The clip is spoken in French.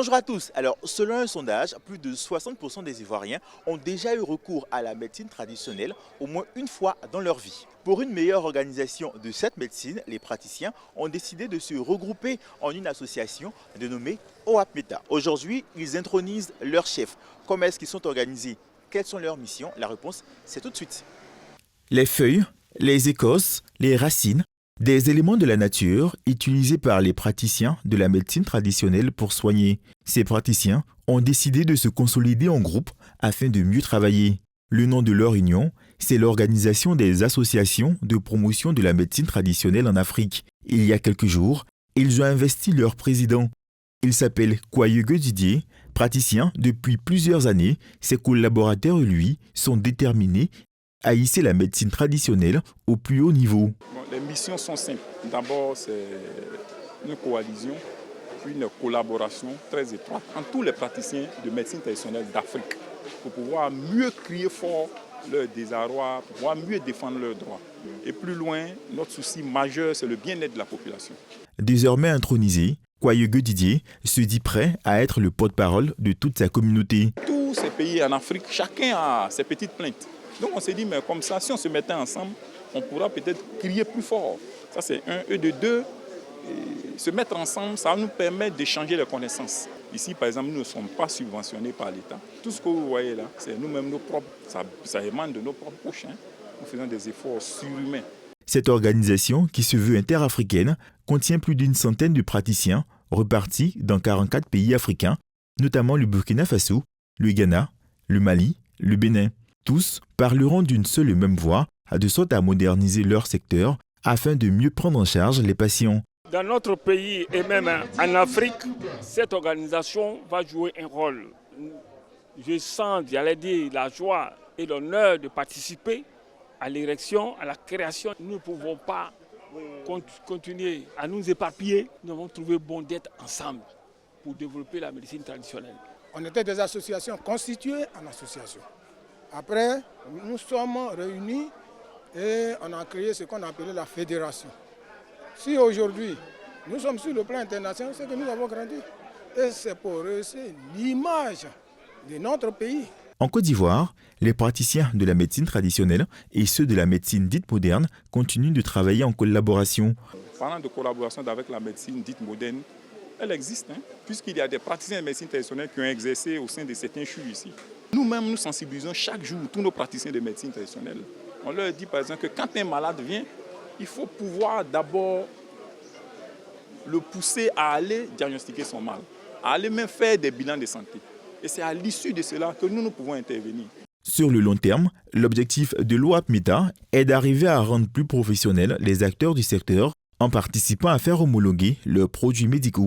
Bonjour à tous. Alors, selon un sondage, plus de 60% des Ivoiriens ont déjà eu recours à la médecine traditionnelle au moins une fois dans leur vie. Pour une meilleure organisation de cette médecine, les praticiens ont décidé de se regrouper en une association dénommée OAPMETA. Aujourd'hui, ils intronisent leur chef. Comment est-ce qu'ils sont organisés? Quelles sont leurs missions? La réponse, c'est tout de suite. Les feuilles, les écorces, les racines, des éléments de la nature utilisés par les praticiens de la médecine traditionnelle pour soigner. Ces praticiens ont décidé de se consolider en groupe afin de mieux travailler. Le nom de leur union, c'est l'Organisation des associations de promotion de la médecine traditionnelle en Afrique. Il y a quelques jours, ils ont investi leur président. Il s'appelle Kwayogo Didier, praticien depuis plusieurs années. Ses collaborateurs, lui, sont déterminés à hisser la médecine traditionnelle au plus haut niveau. Les missions sont simples. D'abord, c'est une coalition, une collaboration très étroite entre tous les praticiens de médecine traditionnelle d'Afrique pour pouvoir mieux crier fort leur désarroi, pour pouvoir mieux défendre leurs droits. Et plus loin, notre souci majeur, c'est le bien-être de la population. Désormais intronisé, Kwayogo Didier se dit prêt à être le porte-parole de toute sa communauté. Tous ces pays en Afrique, chacun a ses petites plaintes. Donc on s'est dit, mais comme ça, si on se mettait ensemble, on pourra peut-être crier plus fort. Ça c'est un. Et de deux, se mettre ensemble, ça nous permet d'échanger les connaissances. Ici, par exemple, nous ne sommes pas subventionnés par l'État. Tout ce que vous voyez là, c'est nous-mêmes nos propres, ça émane de nos propres poches. Nous faisons des efforts surhumains. Cette organisation, qui se veut interafricaine, contient plus d'une centaine de praticiens repartis dans 44 pays africains, notamment le Burkina Faso, le Ghana, le Mali, le Bénin. Tous parleront d'une seule et même voix, de sorte à moderniser leur secteur afin de mieux prendre en charge les patients. Dans notre pays et même en Afrique, cette organisation va jouer un rôle. Je sens, j'allais dire, la joie et l'honneur de participer à l'érection, à la création. Nous ne pouvons pas continuer à nous éparpiller. Nous avons trouvé bon d'être ensemble pour développer la médecine traditionnelle. On était des associations constituées en associations. Après, nous sommes réunis et on a créé ce qu'on appelait la fédération. Si aujourd'hui, nous sommes sur le plan international, c'est que nous avons grandi. Et c'est pour rehausser l'image de notre pays. En Côte d'Ivoire, les praticiens de la médecine traditionnelle et ceux de la médecine dite moderne continuent de travailler en collaboration. Parlant de collaboration avec la médecine dite moderne, elle existe, puisqu'il y a des praticiens de médecine traditionnelle qui ont exercé au sein de certains CHU ici. Nous-mêmes, nous sensibilisons chaque jour tous nos praticiens de médecine traditionnelle. On leur dit par exemple que quand un malade vient, il faut pouvoir d'abord le pousser à aller diagnostiquer son mal, à aller même faire des bilans de santé. Et c'est à l'issue de cela que nous pouvons intervenir. Sur le long terme, l'objectif de l'OAPMETA est d'arriver à rendre plus professionnels les acteurs du secteur en participant à faire homologuer leurs produits médicaux.